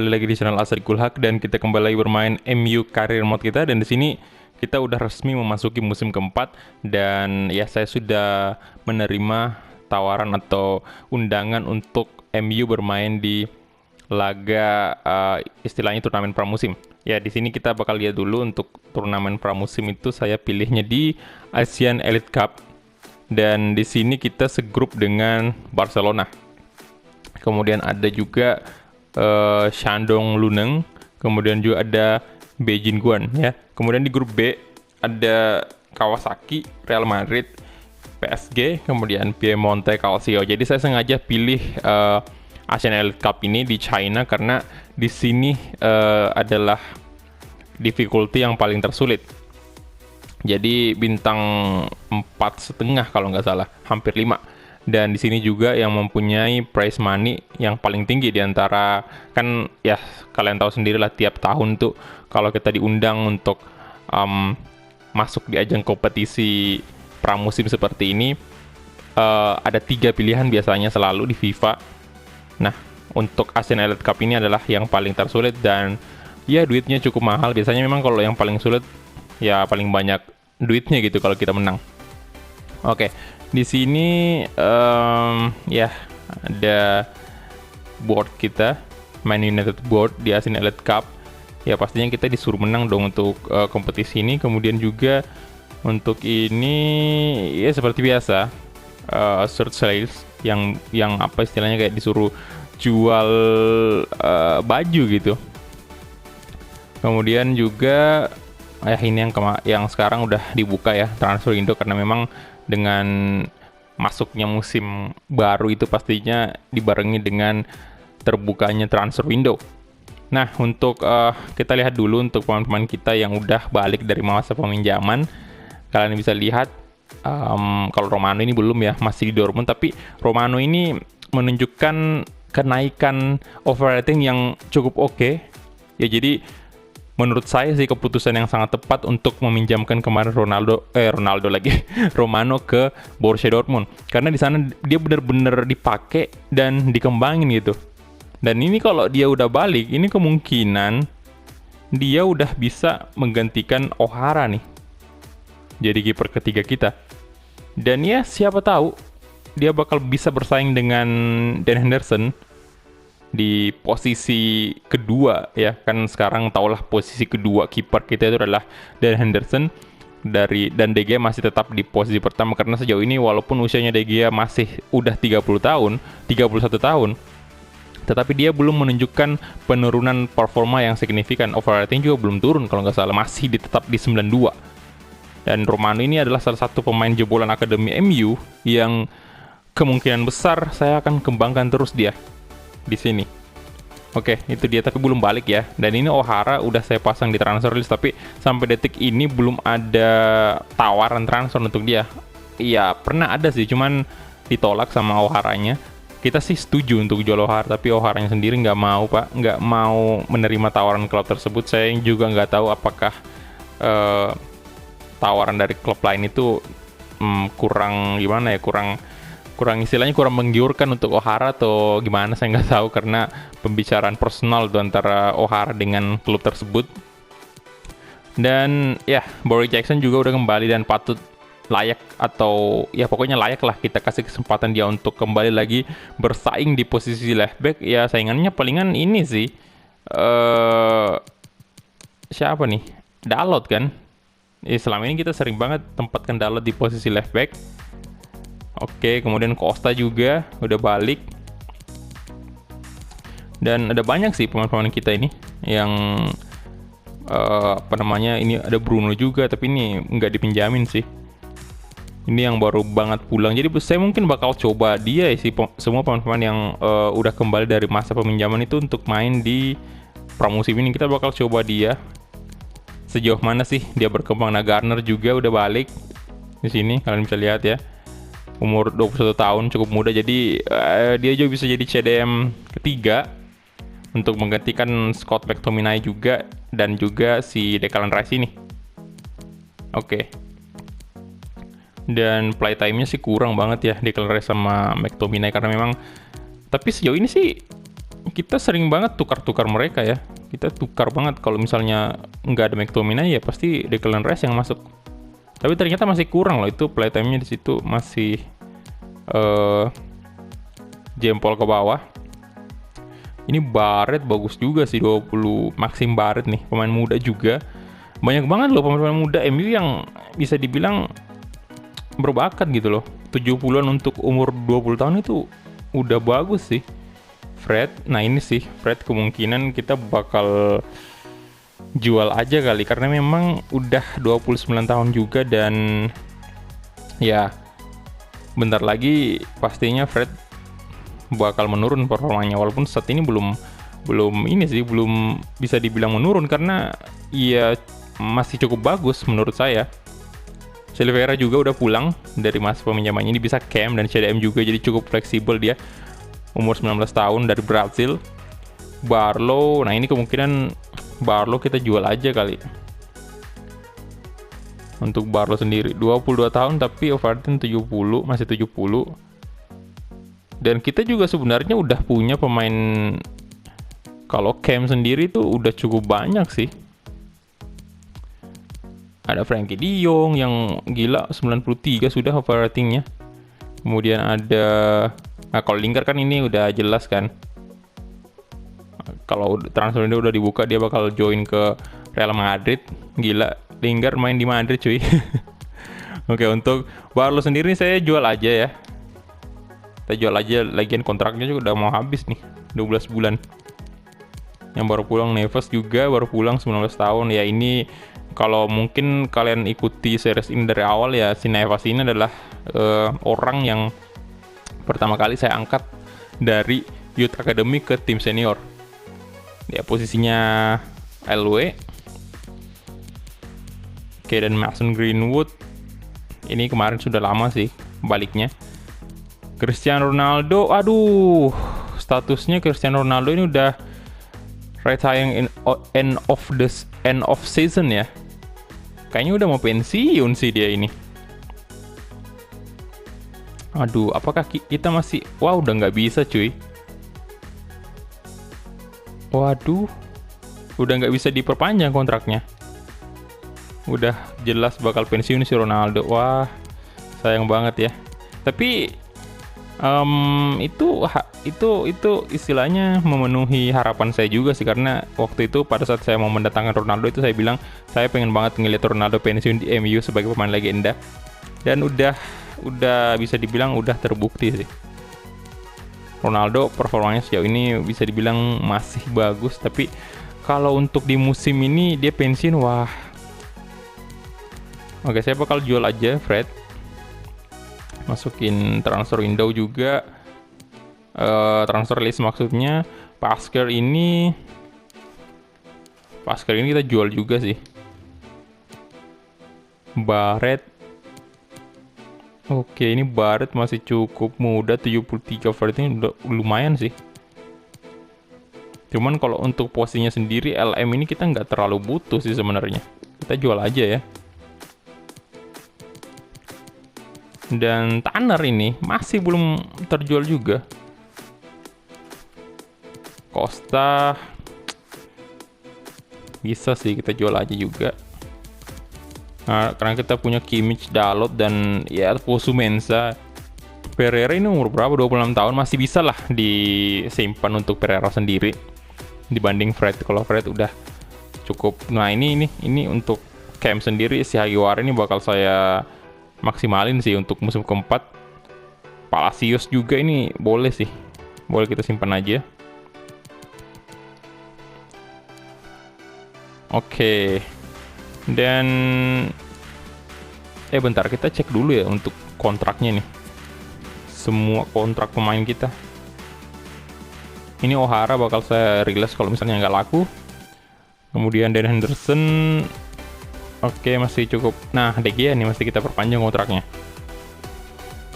Kembali lagi di channel Asri Kulhak dan kita kembali lagi bermain MU Career Mode kita, dan di sini kita udah resmi memasuki musim keempat, dan ya saya sudah menerima tawaran atau undangan untuk MU bermain di laga istilahnya turnamen pramusim. Ya, di sini kita bakal lihat dulu untuk turnamen pramusim itu saya pilihnya di Asian Elite Cup, dan di sini kita segrup dengan Barcelona. Kemudian ada juga Shandong Luneng, kemudian juga ada Beijing Guan ya. Kemudian di grup B ada Kawasaki, Real Madrid, PSG, kemudian Piemonte Calcio. Jadi saya sengaja pilih Asian Elite Cup ini di China karena di sini adalah difficulty yang paling tersulit. Jadi bintang 4,5 kalau nggak salah, hampir 5. Dan di sini juga yang mempunyai prize money yang paling tinggi di antara, kan ya kalian tahu sendiri lah, tiap tahun tuh kalau kita diundang untuk masuk di ajang kompetisi pramusim seperti ini, ada 3 pilihan biasanya selalu di FIFA. Nah, untuk Asian Elite Cup ini adalah yang paling tersulit dan ya duitnya cukup mahal. Biasanya memang kalau yang paling sulit ya paling banyak duitnya gitu kalau kita menang. Oke, di sini ya ada board kita, Man United board di Asian Elite Cup. Ya pastinya kita disuruh menang dong untuk kompetisi ini. Kemudian juga untuk ini ya seperti biasa, search sales yang apa istilahnya, kayak disuruh jual baju gitu. Kemudian juga ini yang sekarang udah dibuka ya, transfer window, karena memang dengan masuknya musim baru itu pastinya dibarengi dengan terbukanya transfer window. Nah, untuk kita lihat dulu untuk pemain-pemain kita yang udah balik dari masa peminjaman. Kalian bisa lihat kalau Romano ini belum ya, masih di Dortmund, tapi Romano ini menunjukkan kenaikan overrating yang cukup oke. Ya, jadi menurut saya sih keputusan yang sangat tepat untuk meminjamkan kemarin Romano ke Borussia Dortmund, karena di sana dia benar-benar dipakai dan dikembangin gitu. Dan ini kalau dia udah balik, ini kemungkinan dia udah bisa menggantikan O'Hara nih, jadi kiper ketiga kita. Dan ya siapa tahu dia bakal bisa bersaing dengan Dan Henderson di posisi kedua ya, kan sekarang tahulah posisi kedua kiper kita itu adalah Dan Henderson dan De Gea masih tetap di posisi pertama, karena sejauh ini walaupun usianya De Gea masih udah 31 tahun, tetapi dia belum menunjukkan penurunan performa yang signifikan. Overrating juga belum turun kalau nggak salah, masih tetap di 92. Dan Romano ini adalah salah satu pemain jebolan akademi MU yang kemungkinan besar saya akan kembangkan terus dia di sini. Oke, itu dia, tapi belum balik ya. Dan ini O'Hara udah saya pasang di transfer list, tapi sampai detik ini belum ada tawaran transfer untuk dia. Iya, pernah ada sih, cuman ditolak sama O'Haranya. Kita sih setuju untuk jual O'Hara, tapi O'Haranya sendiri nggak mau, Pak. Nggak mau menerima tawaran klub tersebut. Saya juga nggak tahu apakah tawaran dari klub lain itu kurang gimana ya, kurang istilahnya kurang menggiurkan untuk O'Hara atau gimana, saya nggak tahu, karena pembicaraan personal tuh antara O'Hara dengan klub tersebut. Dan ya, Boris Jackson juga udah kembali dan patut layak, atau ya pokoknya layak lah kita kasih kesempatan dia untuk kembali lagi bersaing di posisi left back. Ya saingannya palingan ini sih siapa nih, Dalot kan. Selama ini kita sering banget tempatkan Dalot di posisi left back. Oke, kemudian Costa juga udah balik. Dan ada banyak sih pemain-pemain kita ini yang ini ada Bruno juga, tapi ini nggak dipinjamin sih. Ini yang baru banget pulang. Jadi saya mungkin bakal coba dia sih, semua pemain-pemain yang udah kembali dari masa peminjaman itu untuk main di pramusim ini. Kita bakal coba dia sejauh mana sih dia berkembang. Nah, Garner juga udah balik di sini, kalian bisa lihat ya. Umur 21 tahun, cukup muda, jadi dia juga bisa jadi CDM ketiga untuk menggantikan Scott McTominay juga, dan juga si Declan Rice ini. Oke. Dan playtime-nya sih kurang banget ya Declan Rice sama McTominay, karena memang, tapi sejauh ini sih kita sering banget tukar-tukar mereka ya. Kita tukar banget kalau misalnya nggak ada McTominay ya pasti Declan Rice yang masuk. Tapi ternyata masih kurang loh, itu playtime-nya di situ masih jempol ke bawah. Ini Barret bagus juga sih, 20. Maxim Barret nih, pemain muda juga. Banyak banget loh pemain-pemain muda MU yang bisa dibilang berbakat gitu loh. 70-an untuk umur 20 tahun itu udah bagus sih. Fred, nah ini sih Fred kemungkinan kita bakal jual aja kali, karena memang udah 29 tahun juga dan ya bentar lagi pastinya Fred bakal menurun performanya, walaupun saat ini belum ini sih, belum bisa dibilang menurun karena ya masih cukup bagus menurut saya. Silveira juga udah pulang dari masa peminjamannya, ini bisa camp dan CDM juga, jadi cukup fleksibel dia. Umur 19 tahun dari Brazil. Barlow, nah ini kemungkinan Barlow kita jual aja kali. Untuk Barlow sendiri 22 tahun tapi overrated 70, masih 70. Dan kita juga sebenarnya udah punya pemain, kalau Cam sendiri tuh udah cukup banyak sih. Ada Frankie De Jong yang gila 93 sudah overratingnya. Kemudian ada, nah kalau Lingard kan ini udah jelas kan. Kalau transfer ini udah dibuka dia bakal join ke Real Madrid. Gila, Lingard main di Madrid cuy. Oke, untuk Barlow sendiri saya jual aja ya. Kita jual aja, lagian kontraknya juga udah mau habis nih, 12 bulan. Yang baru pulang Neves juga baru pulang 19 tahun. Ya ini kalau mungkin kalian ikuti series ini dari awal ya, si Neves ini adalah orang yang pertama kali saya angkat dari Youth Academy ke tim senior. Ya posisinya LW. Oke, dan Mason Greenwood ini kemarin sudah lama sih baliknya. Cristiano Ronaldo, aduh, statusnya Cristiano Ronaldo ini udah retiring in end of season ya. Kayaknya udah mau pensiun sih dia ini. Aduh, apakah kita masih, wah udah nggak bisa cuy. Waduh, udah nggak bisa diperpanjang kontraknya. Udah jelas bakal pensiun si Ronaldo. Wah, sayang banget ya. Tapi itu istilahnya memenuhi harapan saya juga sih, karena waktu itu pada saat saya mau mendatangkan Ronaldo itu saya bilang saya pengen banget ngeliat Ronaldo pensiun di MU sebagai pemain legenda, dan udah bisa dibilang udah terbukti sih. Ronaldo performanya sejauh ini bisa dibilang masih bagus, tapi kalau untuk di musim ini dia pensiun, wah. Oke, saya bakal jual aja Fred. Masukin transfer window juga, transfer list maksudnya. Pasker ini kita jual juga sih. Barret, oke, ini Barret masih cukup muda, 73 overrating udah lumayan sih. Cuman kalau untuk posisinya sendiri LM ini kita nggak terlalu butuh sih sebenarnya. Kita jual aja ya. Dan Tanner ini masih belum terjual juga. Costa bisa sih kita jual aja juga. Nah, karena kita punya Kimmich, Dalot, dan ya Fosu Mensah. Pereira ini umur berapa? 26 tahun, masih bisa lah disimpan untuk Pereira sendiri dibanding Fred. Kalau Fred udah cukup. Nah ini untuk Cam sendiri, si Hagiwara ini bakal saya maksimalin sih untuk musim keempat. Palacios juga ini boleh sih, boleh kita simpan aja. Oke. Dan bentar, kita cek dulu ya untuk kontraknya nih. Semua kontrak pemain kita. Ini O'Hara bakal saya rilis kalau misalnya nggak laku. Kemudian Dan Henderson, oke, masih cukup. Nah, De Gea nih masih kita perpanjang kontraknya.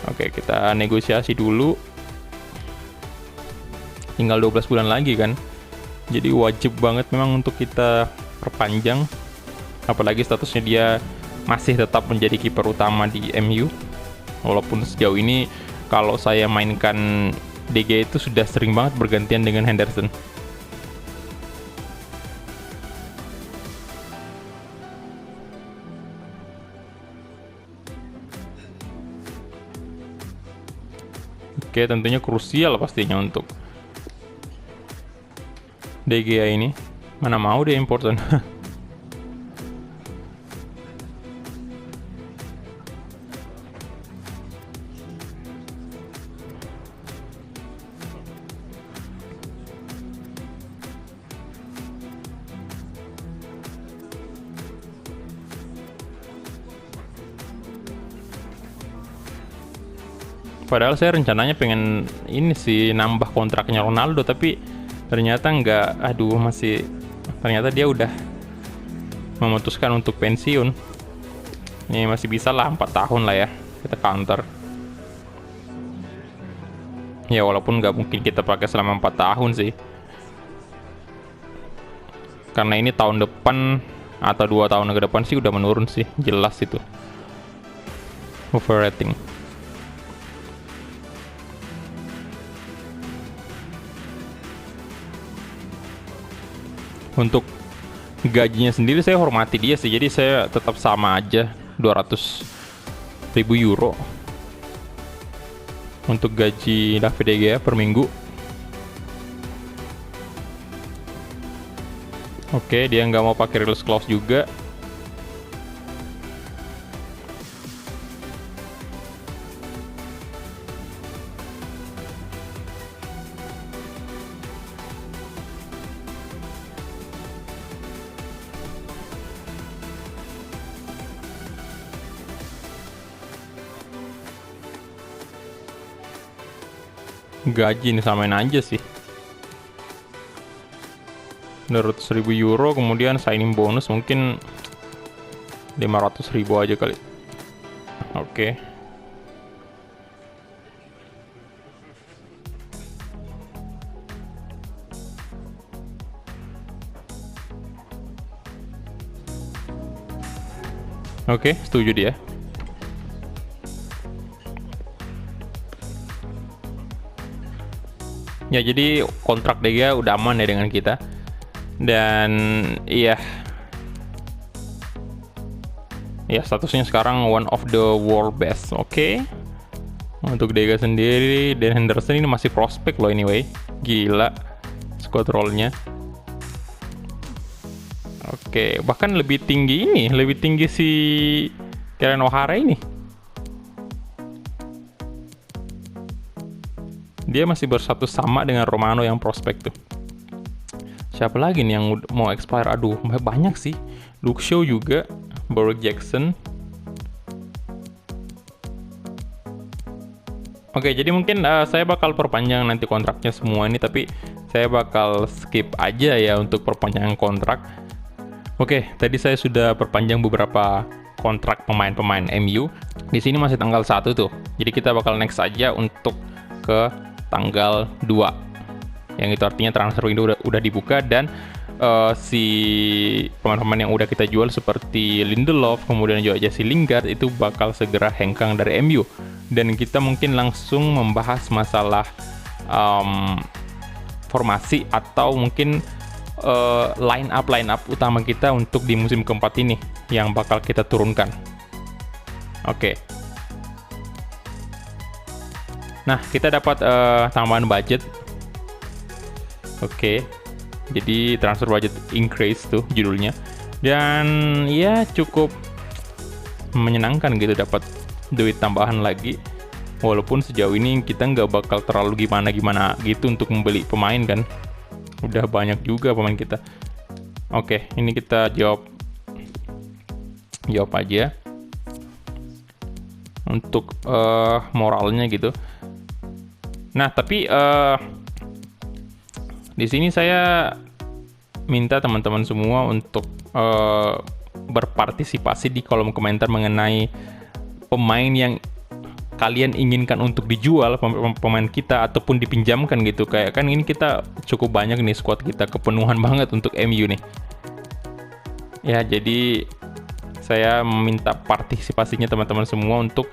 Oke, kita negosiasi dulu. Tinggal 12 bulan lagi kan. Jadi wajib banget memang untuk kita perpanjang. Apalagi statusnya dia masih tetap menjadi kiper utama di MU. Walaupun sejauh ini kalau saya mainkan DG itu sudah sering banget bergantian dengan Henderson. Oke, tentunya krusial pastinya untuk DGA ini. Mana mau dia important. Padahal saya rencananya pengen ini sih nambah kontraknya Ronaldo, tapi ternyata nggak. Aduh, ternyata dia udah memutuskan untuk pensiun. Ini masih bisa lah 4 tahun lah ya kita counter. Ya walaupun nggak mungkin kita pakai selama 4 tahun sih, karena ini tahun depan atau 2 tahun ke depan sih udah menurun sih, jelas itu overrating. Untuk gajinya sendiri saya hormati dia sih, jadi saya tetap sama aja 200.000 euro untuk gaji David De Gea per minggu. Oke, dia nggak mau pakai release clause juga. Gaji ini samain aja sih, 200.000 euro, kemudian signing bonus mungkin 500.000 aja kali. Oke. Oke, setuju dia. Ya, jadi kontrak De Gea udah aman ya dengan kita. Dan iya, ya statusnya sekarang one of the world best. Oke. Untuk De Gea sendiri, dan Henderson ini masih prospek loh anyway. Gila squad roll-nya. Oke, bahkan lebih tinggi si Karen O'Hara ini. Dia masih bersatu sama dengan Romano yang prospek tuh. Siapa lagi nih yang mau expire? Aduh, banyak sih. Luke Shaw juga, Borough Jackson. Oke, jadi mungkin saya bakal perpanjang nanti kontraknya semua ini, tapi saya bakal skip aja ya untuk perpanjangan kontrak. Oke, tadi saya sudah perpanjang beberapa kontrak pemain-pemain MU. Di sini masih tanggal 1 tuh. Jadi kita bakal next aja untuk ke tanggal 2. Yang itu artinya transfer window udah dibuka, dan si pemain-pemain yang udah kita jual seperti Lindelof, kemudian juga Jesse Lingard itu bakal segera hengkang dari MU. Dan kita mungkin langsung membahas masalah formasi atau mungkin line up utama kita untuk di musim keempat ini yang bakal kita turunkan. Oke. Nah, kita dapat tambahan budget. Oke. Jadi transfer budget increase tuh judulnya. Dan ya cukup menyenangkan gitu dapat duit tambahan lagi. Walaupun sejauh ini kita nggak bakal terlalu gimana-gimana gitu untuk membeli pemain kan. Udah banyak juga pemain kita. Oke, ini kita jawab aja untuk moralnya gitu. Nah, tapi di sini saya minta teman-teman semua untuk berpartisipasi di kolom komentar mengenai pemain yang kalian inginkan untuk dijual, pemain kita ataupun dipinjamkan gitu. Kayak kan ini kita cukup banyak nih squad kita, kepenuhan banget untuk MU nih. Ya, jadi saya meminta partisipasinya teman-teman semua untuk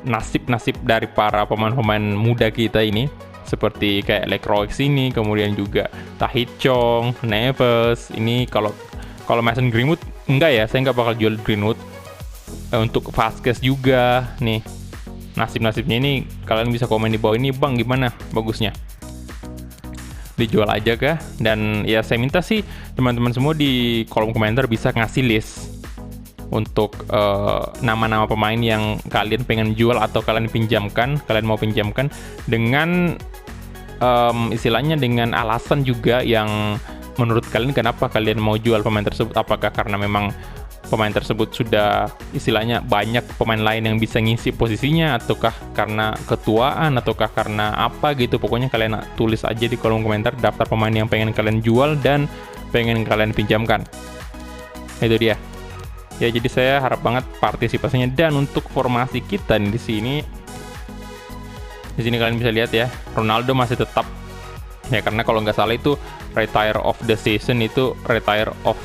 nasib-nasib dari para pemain-pemain muda kita ini, seperti kayak Lekroix ini, kemudian juga Tahith Chong, Neves. Ini kalau Mason Greenwood enggak ya, saya nggak bakal jual Greenwood. Untuk Vasquez juga nih, nasib-nasibnya ini kalian bisa komen di bawah ini, Bang, gimana bagusnya? Dijual aja kah? Dan ya saya minta sih teman-teman semua di kolom komentar bisa ngasih list untuk nama-nama pemain yang kalian pengen jual atau kalian mau pinjamkan dengan istilahnya dengan alasan juga yang menurut kalian kenapa kalian mau jual pemain tersebut. Apakah karena memang pemain tersebut sudah istilahnya banyak pemain lain yang bisa ngisi posisinya, ataukah karena ketuaan, ataukah karena apa gitu. Pokoknya kalian tulis aja di kolom komentar daftar pemain yang pengen kalian jual dan pengen kalian pinjamkan. Itu dia. Ya, jadi saya harap banget partisipasinya. Dan untuk formasi kita nih di sini kalian bisa lihat ya, Ronaldo masih tetap ya, karena kalau nggak salah itu retire of the season, itu retire of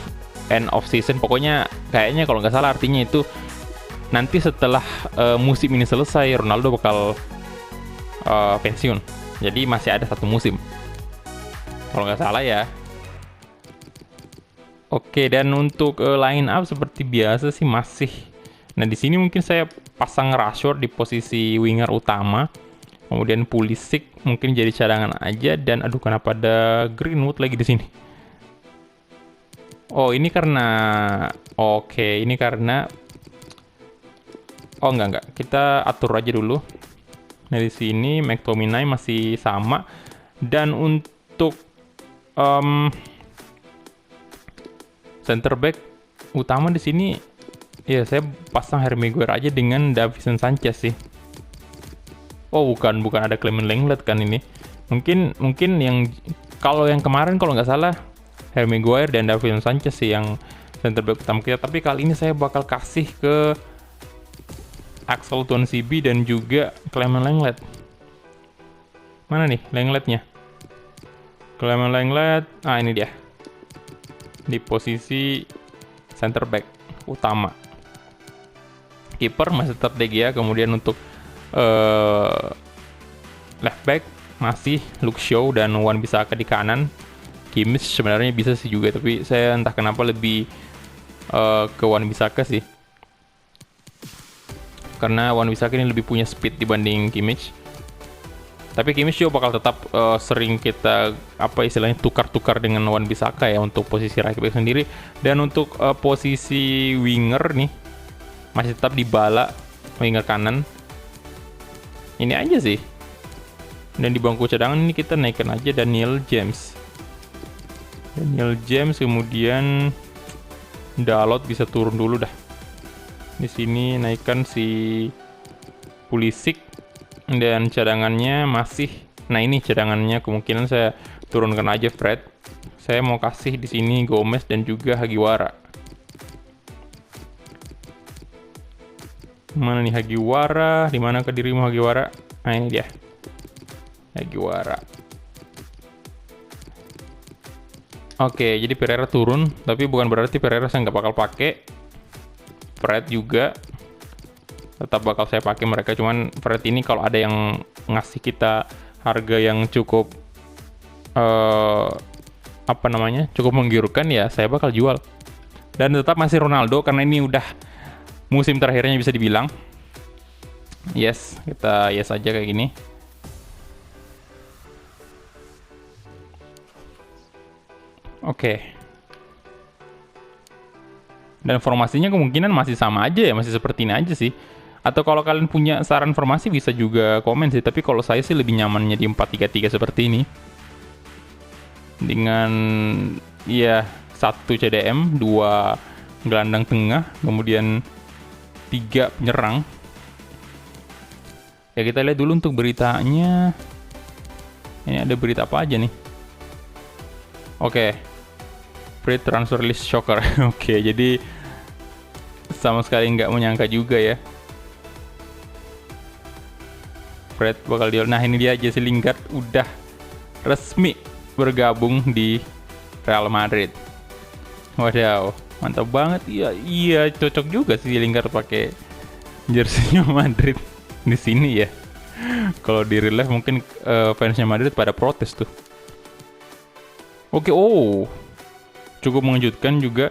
end of season. Pokoknya kayaknya kalau nggak salah artinya itu nanti setelah musim ini selesai Ronaldo bakal pensiun. Jadi masih ada 1 musim kalau nggak salah ya. Oke, dan untuk line up seperti biasa sih masih. Nah, di sini mungkin saya pasang Rashford di posisi winger utama. Kemudian Pulisic mungkin jadi cadangan aja, dan aduh kenapa ada Greenwood lagi di sini. Oh, ini karena enggak. Kita atur aja dulu. Nah, di sini McTominay masih sama, dan untuk center back utama di sini ya saya pasang Harry Maguire aja dengan Davinson Sanchez sih. Oh, bukan ada Clement Lenglet kan ini. Mungkin yang kemarin kalau nggak salah Harry Maguire dan Davinson Sanchez sih yang center back utama kita. Tapi kali ini saya bakal kasih ke Axel Tuanzebe dan juga Clement Lenglet. Mana nih Lengletnya? Clement Lenglet, ini dia. Di posisi center back utama. Kiper masih tetap De Gea, kemudian untuk left back masih Luke Shaw dan Wan-Bissaka di kanan. Kimmich sebenarnya bisa sih juga, tapi saya entah kenapa lebih ke Wan-Bissaka sih. Karena Wan-Bissaka ini lebih punya speed dibanding Kimmich. Tapi Kimmich juga bakal tetap sering kita istilahnya tukar-tukar dengan Wan-Bissaka ya untuk posisi right back sendiri. Dan untuk posisi winger nih masih tetap Dybala, winger kanan. Ini aja sih. Dan di bangku cadangan ini kita naikkan aja Daniel James, kemudian Dalot bisa turun dulu dah. Di sini naikkan si Pulisic, dan cadangannya masih. Nah, ini cadangannya kemungkinan saya turunkan aja Fred. Saya mau kasih di sini Gomez dan juga Hagiwara. Mana nih Hagiwara? Di mana ke dirimu Hagiwara? Nah, ini dia. Hagiwara. Oke, jadi Pereira turun, tapi bukan berarti Pereira saya nggak bakal pakai. Fred juga tetap bakal saya pakai mereka, cuman Fred ini kalau ada yang ngasih kita harga yang cukup cukup menggiurkan ya saya bakal jual. Dan tetap masih Ronaldo karena ini udah musim terakhirnya bisa dibilang. Yes, kita yes aja kayak gini. Oke. Dan formasinya kemungkinan masih sama aja ya, masih seperti ini aja sih. Atau kalau kalian punya saran formasi bisa juga komen sih, tapi kalau saya sih lebih nyamannya di 4-3-3 seperti ini. Dengan ya 1 CDM, 2 gelandang tengah, kemudian 3 penyerang. Ya kita lihat dulu untuk beritanya. Ini ada berita apa aja nih? Oke. Free transfer list shocker. Oke, jadi sama sekali nggak menyangka juga ya. Fred bakal deal. Nah, ini dia, Jesse Lingard udah resmi bergabung di Real Madrid. Wadaw, mantap banget. Iya, cocok juga sih Lingard pakai jersey Madrid. di sini ya. Kalau di real life mungkin fansnya Madrid pada protes tuh. Oke, cukup mengejutkan juga.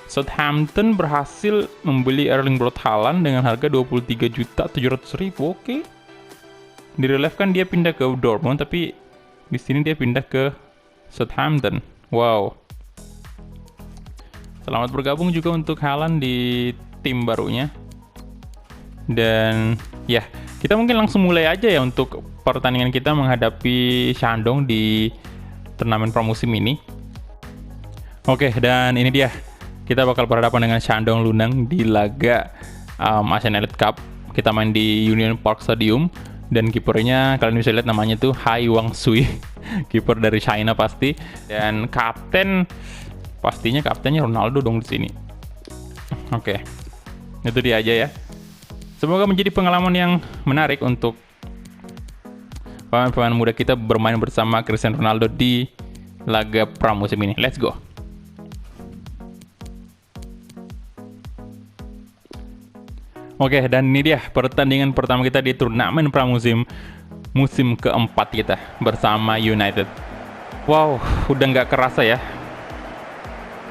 Southampton berhasil membeli Erling Braut Haaland dengan harga 23.700.000. Oke. Di real life kan dia pindah ke Dortmund, tapi di sini dia pindah ke Southampton. Wow. Selamat bergabung juga untuk Haaland di tim barunya. Dan ya, kita mungkin langsung mulai aja ya untuk pertandingan kita menghadapi Shandong di turnamen pramusim ini. Oke, dan ini dia. Kita bakal berhadapan dengan Shandong Luneng di laga Asian Elite Cup. Kita main di Union Park Stadium. Dan kipernya kalian bisa lihat namanya tuh Hai Wang Sui. Kiper dari China pasti. Dan pastinya kaptennya Ronaldo dong di sini. Oke. Itu dia aja ya. Semoga menjadi pengalaman yang menarik untuk pemain-pemain muda kita bermain bersama Cristiano Ronaldo di laga pramusim ini. Let's go. Oke, dan ini dia pertandingan pertama kita di turnamen pramusim musim keempat kita bersama United. Wow, udah nggak kerasa ya.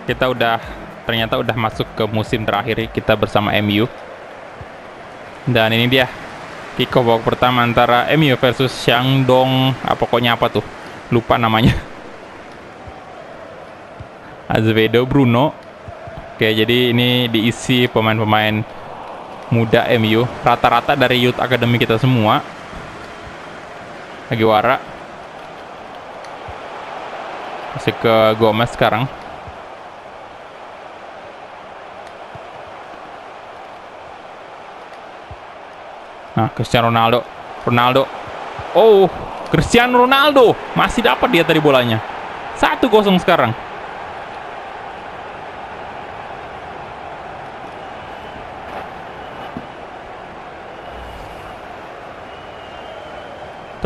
Kita ternyata udah masuk ke musim terakhir kita bersama MU. Dan ini dia kick off babak pertama antara MU versus Shandong. Pokoknya apa tuh? Lupa namanya. Azevedo, Bruno. Oke, jadi ini diisi pemain-pemain muda MU, rata-rata dari youth academy kita semua. Hagiwara kasih ke Gomez sekarang. Nah, Cristiano Ronaldo. Cristiano Ronaldo masih dapat dia tadi bolanya. 1-0 sekarang.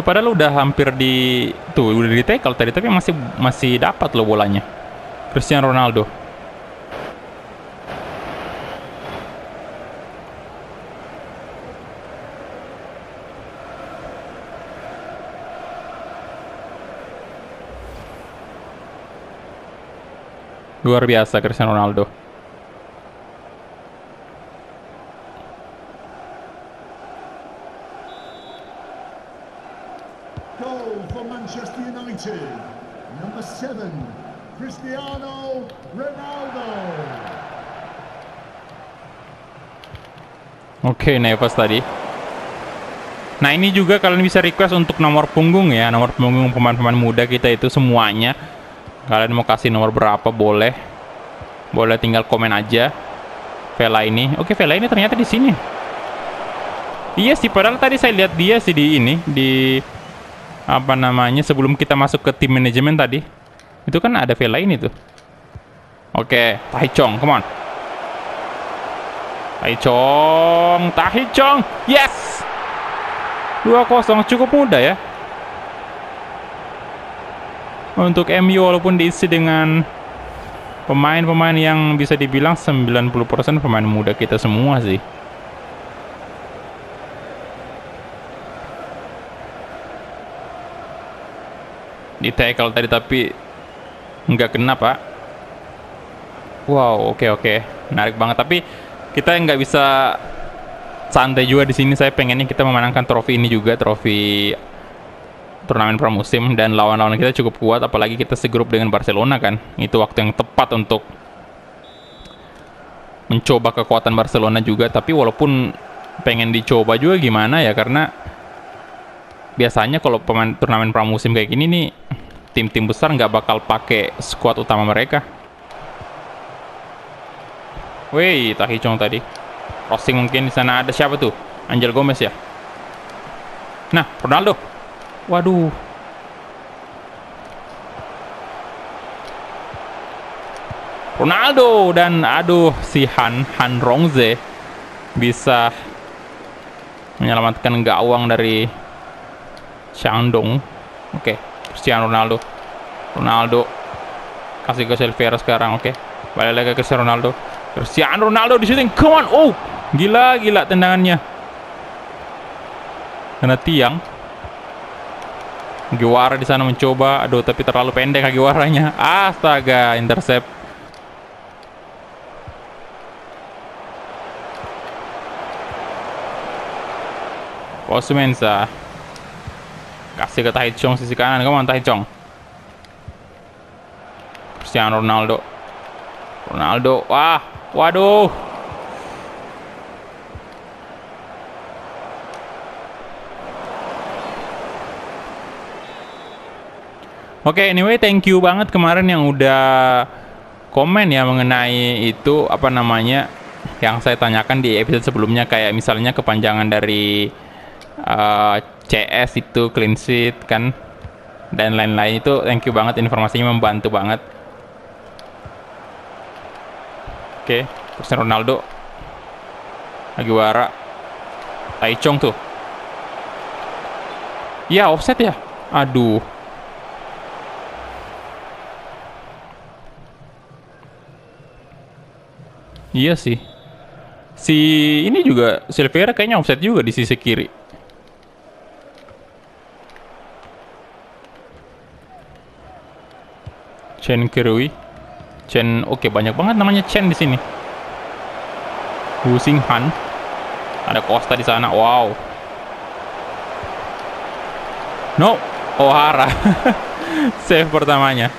Padahal udah hampir udah di tackle tadi, tapi masih dapat loh bolanya. Cristiano Ronaldo. Luar biasa Cristiano Ronaldo. Goal for Manchester United, number 7, Cristiano Ronaldo. Oke, Neves tadi. Nah, ini juga kalian bisa request untuk nomor punggung ya, nomor punggung pemain-pemain muda kita itu semuanya. Kalian mau kasih nomor berapa boleh tinggal komen aja. Vela ini, oke, Vela ini ternyata di sini. Iya sih, padahal tadi saya lihat dia sih di sebelum kita masuk ke tim manajemen tadi. Itu kan ada Vela ini tuh. Oke, Tahichong, come on. Tahichong, yes! 2-0, cukup mudah ya. Untuk MU walaupun diisi dengan pemain-pemain yang bisa dibilang 90% pemain muda kita semua sih. Di tackle tadi tapi nggak kena, Pak. Wow, oke. Menarik banget, tapi kita nggak bisa santai juga di sini. Saya pengennya kita memenangkan trofi ini juga, trofi turnamen pramusim, dan lawan-lawan kita cukup kuat, apalagi kita segrup dengan Barcelona kan. Itu waktu yang tepat untuk mencoba kekuatan Barcelona juga. Tapi walaupun pengen dicoba juga gimana ya, karena biasanya kalau pemain turnamen pramusim kayak gini nih, tim-tim besar nggak bakal pakai skuad utama mereka. Wih, Tahichong tadi crossing, mungkin di sana ada siapa tuh? Angel Gomez ya. Nah, Ronaldo. Waduh. Ronaldo, dan si Han Rongze bisa menyelamatkan gawang dari Shandong. Oke, Cristiano Ronaldo kasih ke Silveira sekarang. Oke, balik lagi ke Cristiano Ronaldo di shooting. Come on. Oh, gila tendangannya. Kena tiang. Hagiwara di sana mencoba, aduh tapi terlalu pendek Hagiwaranya. Astaga, intercept. Fosu-Mensah. Kasih ke Taichung sisi kanan, come on Taichung. Cristiano Ronaldo. Wah, waduh. Oke, anyway, thank you banget kemarin yang udah komen ya mengenai itu apa namanya yang saya tanyakan di episode sebelumnya, kayak misalnya kepanjangan dari CS itu clean sheet kan dan lain-lain. Itu thank you banget, informasinya membantu banget. Oke, Cristiano Ronaldo, Hagiwara, Taichung tuh. Ya offset ya, aduh. Iya sih. Si ini juga Silveira kayaknya offset juga di sisi kiri. Chen Kirui. Chen, oke, banyak banget namanya Chen di sini. Wu Xinghan. Ada Costa di sana. Wow. No, O'Hara. Save pertamanya.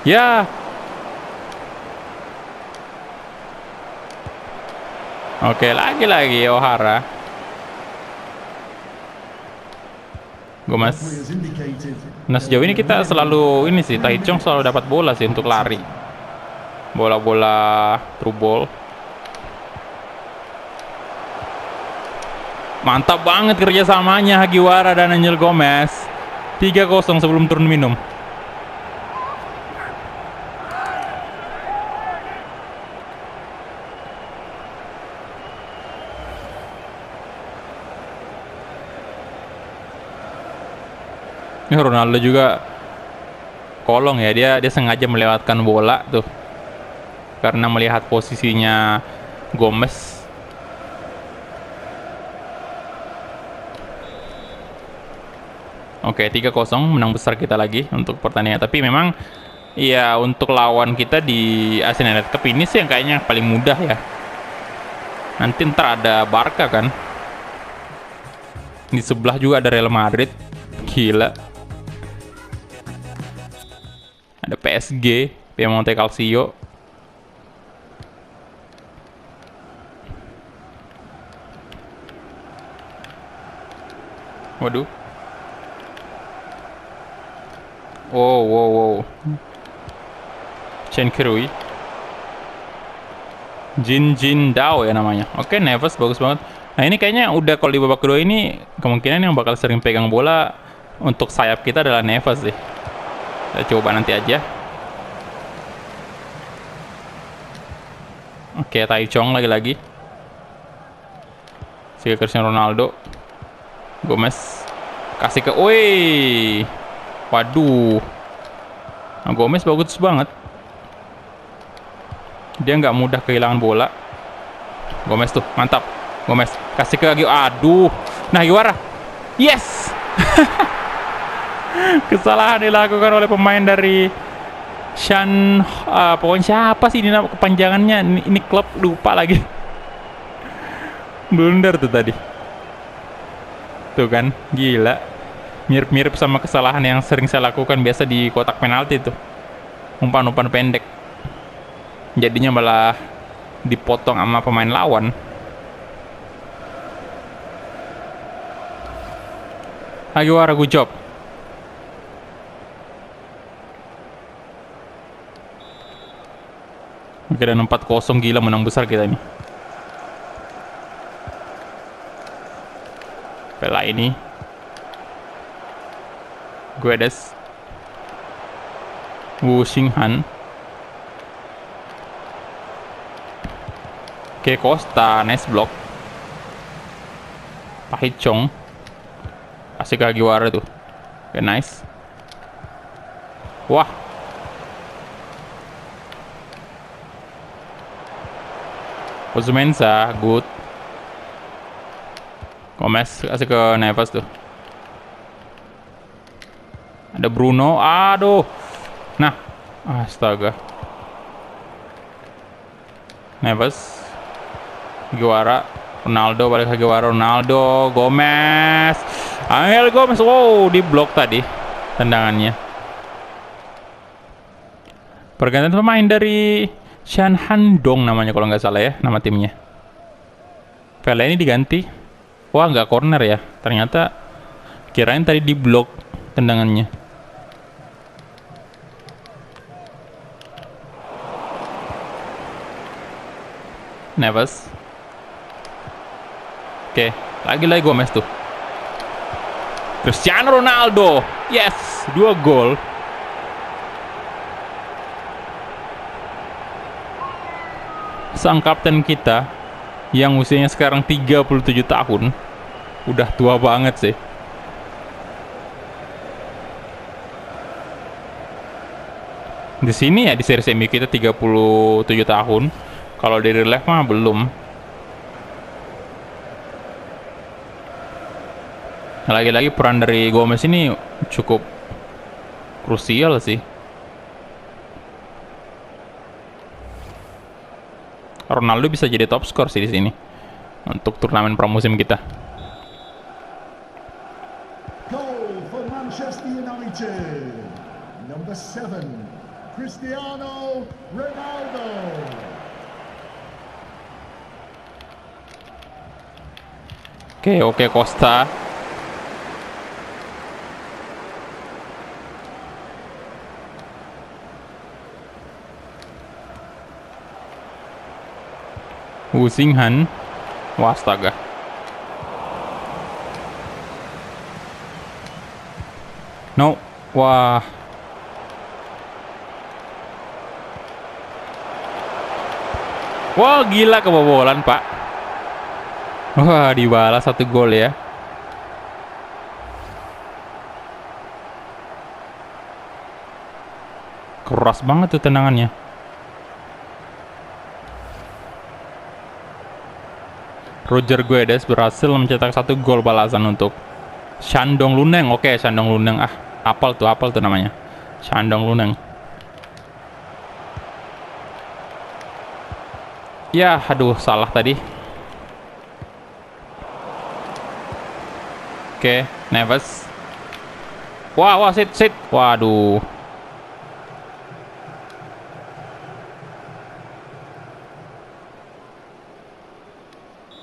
Ya. Oke, lagi-lagi O'Hara. Gomez. Nah, sejauh ini kita selalu ini sih, Taichung selalu dapat bola sih untuk lari. Bola-bola through ball. Mantap banget kerjasamanya Hagiwara dan Angel Gomez. 3-0 sebelum turun minum. Ini Ronaldo juga kolong ya, dia sengaja melewatkan bola tuh karena melihat posisinya Gomez. Oke, 3-0 menang besar kita lagi untuk pertandingan. Tapi memang ya untuk lawan kita di Asian United Cup ini sih yang kayaknya paling mudah ya. Nanti ntar ada Barca kan. Di sebelah juga ada Real Madrid. Gila. Ada PSG, Piemonte Calcio. Waduh. Wow. Chen Kirui. Jin Dao ya namanya. Oke, Neves bagus banget. Nah, ini kayaknya udah kalau di babak kedua ini kemungkinan yang bakal sering pegang bola untuk sayap kita adalah Neves sih. Kita coba nanti aja. Oke, Taichung lagi-lagi. Si Cristiano Ronaldo. Gomez. Kasih ke... Woi. Waduh. Nah, Gomez bagus banget. Dia nggak mudah kehilangan bola. Gomez tuh, mantap. Gomez. Kasih ke lagi. Aduh. Nah, Hagiwara. Yes! Kesalahan dilakukan oleh pemain dari Shan, pokoknya siapa sih ini nama kepanjangannya, ini klub lupa lagi. Blunder tuh tadi. Tuh kan, gila. Mirip-mirip sama kesalahan yang sering saya lakukan biasa di kotak penalti tuh. Umpan-umpan pendek. Jadinya malah dipotong sama pemain lawan. Hagiwara, good job. Oke, dan 4-0, gila menang besar kita ini. Pela ini. Guedes. Wu Xinghan. Oke, Costa, nice block. Taichung. Kasih ke Hagiwara tuh. Oke, nice. Wah. Fosu-Mensah, good. Gomez kasih ke Neves tuh. Ada Bruno, aduh. Nah, astaga. Neves, Guevara, Ronaldo, balik ke Guevara, Ronaldo, Gomez, Angel Gomez, wow, di blok tadi tendangannya. Pergantian pemain dari Shandong namanya kalau nggak salah ya, nama timnya. Vela ini diganti. Wah, nggak corner ya, ternyata kirain tadi di blok tendangannya. Neves. Oke, lagi-lagi Gomez tuh. Cristiano Ronaldo. Yes, 2 gol. Sang kapten kita yang usianya sekarang 37 tahun. Udah tua banget sih. Di sini ya di seri semi kita 37 tahun. Kalau dari live mah belum. Lagi-lagi peran dari Gomez ini cukup krusial sih. Ronaldo bisa jadi top skor sih di sini untuk turnamen pramusim kita. Goal for Manchester United. Number 7, Cristiano Ronaldo. Oke, Costa. Wusinghan. Wah, astaga. No. Wah. Wah, gila kebobolan, Pak. Wah, dibalas 1 gol ya. Keras banget tuh tendangannya. Roger Guedes berhasil mencetak 1 gol balasan untuk Shandong Luneng. Oke, Shandong Luneng. Apal tuh namanya. Shandong Luneng. Ya, aduh, salah tadi. Oke, Neves. Wah, sit. Waduh.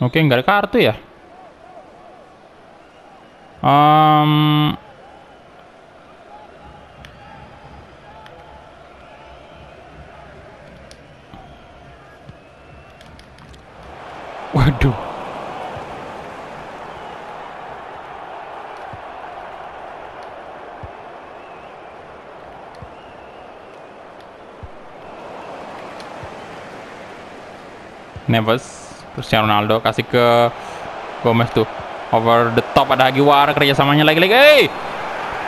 Oke, nggak ada kartu ya? Waduh. Neves, Cristiano Ronaldo kasih ke Gomez tuh. Over the top, ada Hagiwara kerjasamanya lagi. Hey!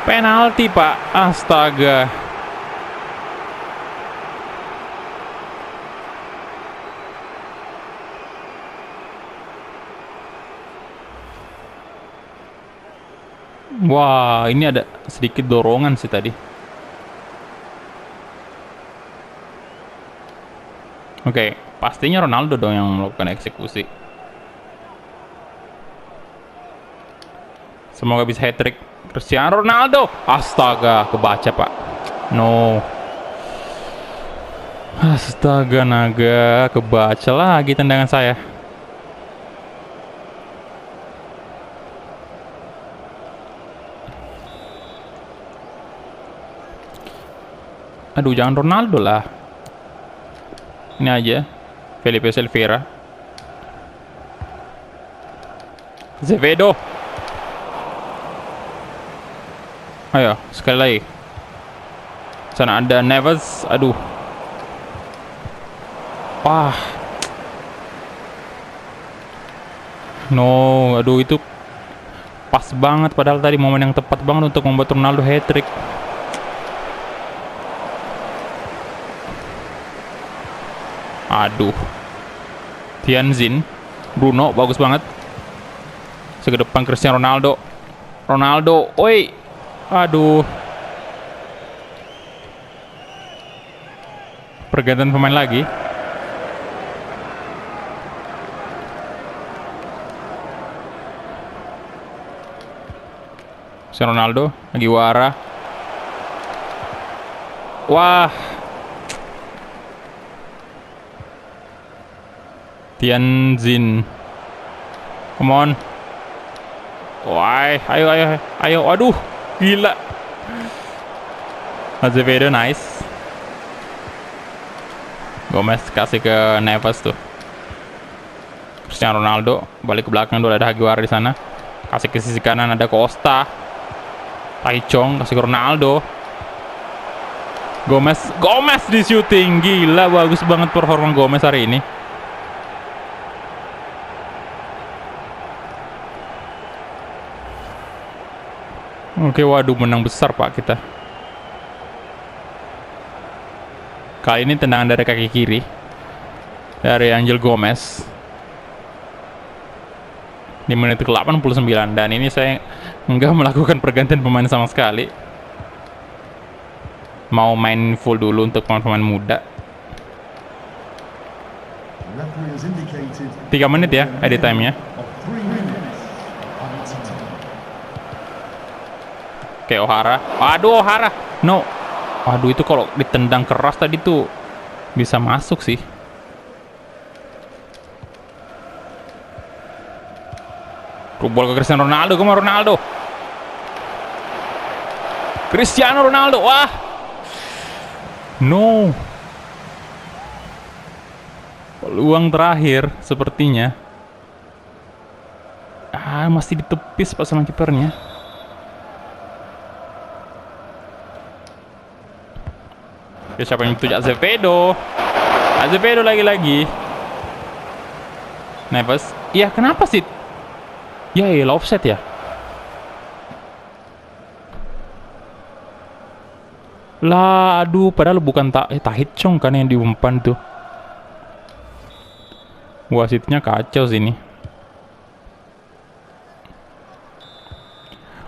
Penalti, Pak. Astaga. Wah, ini ada sedikit dorongan sih tadi. Oke, pastinya Ronaldo dong yang melakukan eksekusi. Semoga bisa hat-trick Cristiano Ronaldo. Astaga, kebaca, Pak. No. Astaga, naga, kebaca lagi tendangan saya. Aduh, jangan Ronaldo lah. Ini aja, Felipe Silveira. Zevedo. Ayo, sekali lagi. Sana ada Neves. Aduh. Wah. No, aduh, itu pas banget, padahal tadi momen yang tepat banget untuk membuat Ronaldo hat-trick. Aduh. Tianzin. Bruno bagus banget. Kasih ke depan Cristiano Ronaldo. Ronaldo, oi. Aduh. Pergantian pemain lagi. Cristiano Ronaldo, Aguiwara. Wah. Tianjin. Come on. Wah, ayo. Aduh, gila. Azevedo nice. Gomez kasih ke Neves tuh. Cristiano Ronaldo balik ke belakang dulu, ada Aguiwara di sana. Kasih ke sisi kanan, ada Costa. Taichong kasih ke Ronaldo. Gomez di shooting. Gila, bagus banget performa Gomez hari ini. Oke, waduh, menang besar Pak kita. Kali ini tendangan dari kaki kiri dari Angel Gomez di menit ke-89, dan ini saya nggak melakukan pergantian pemain sama sekali. Mau main full dulu untuk pemain-pemain muda. 3 menit ya edit time-nya. Oke, O'Hara. Aduh, O'Hara. No. Waduh, itu kalau ditendang keras tadi tuh bisa masuk sih. Bola ke Cristiano Ronaldo, kemana Ronaldo? Cristiano Ronaldo, wah. No. Peluang terakhir sepertinya. Masih ditepis pasangan kipernya. Ya, siapa yang tujuh? Azevedo lagi-lagi. Neves. Iya, kenapa sih? Ya, offset ya. Lah, aduh, padahal bukan Taichong kan yang diumpan tuh. Wasitnya kacau sini.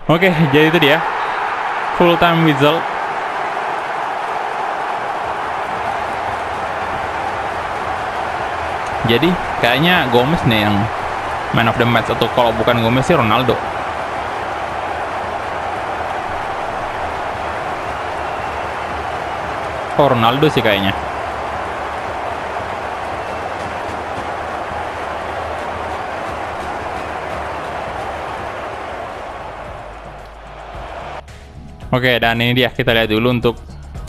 Oke, jadi itu dia full time whistle. Jadi kayaknya Gomez nih yang man of the match, atau kalau bukan Gomez sih Ronaldo. Ronaldo sih kayaknya. Oke, dan ini dia, kita lihat dulu untuk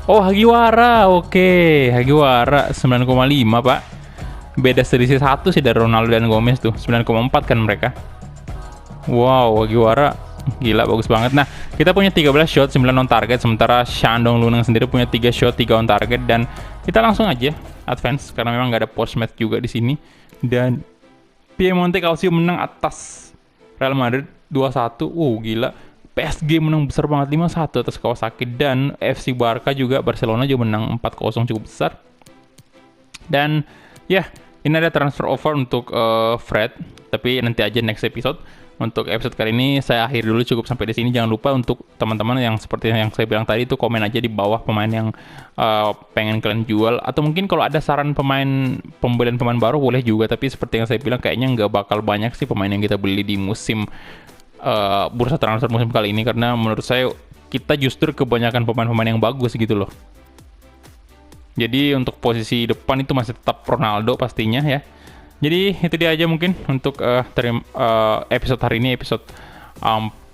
Aguiwara. Oke, Aguiwara 9,5 Pak. Beda selisih 1 sih dari Ronaldo dan Gomez tuh. 9,4 kan mereka. Wow, Aguiwara gila, bagus banget. Nah, kita punya 13 shot, 9 on target, sementara Shandong Luneng sendiri punya 3 shot, 3 on target, dan kita langsung aja advance karena memang nggak ada post match juga di sini. Dan Piemonte Calcio menang atas Real Madrid 2-1. Gila. PSG menang besar banget 5-1 atas Kawasaki, dan FC Barcelona juga menang 4-0 cukup besar. Dan ya, ini ada transfer offer untuk Fred, tapi nanti aja next episode. Untuk episode kali ini saya akhiri dulu, cukup sampai di sini. Jangan lupa untuk teman-teman yang seperti yang saya bilang tadi itu, komen aja di bawah pemain yang pengen kalian jual, atau mungkin kalau ada saran pembelian pemain baru boleh juga. Tapi seperti yang saya bilang, kayaknya nggak bakal banyak sih pemain yang kita beli di musim bursa transfer musim kali ini, karena menurut saya kita justru kebanyakan pemain-pemain yang bagus gitu loh. Jadi untuk posisi depan itu masih tetap Ronaldo pastinya ya. Jadi itu dia aja mungkin untuk episode hari ini, episode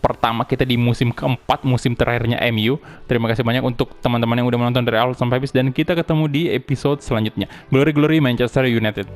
pertama kita di musim keempat, musim terakhirnya MU. Terima kasih banyak untuk teman-teman yang udah menonton dari awal sampai habis, dan kita ketemu di episode selanjutnya. Glory Manchester United.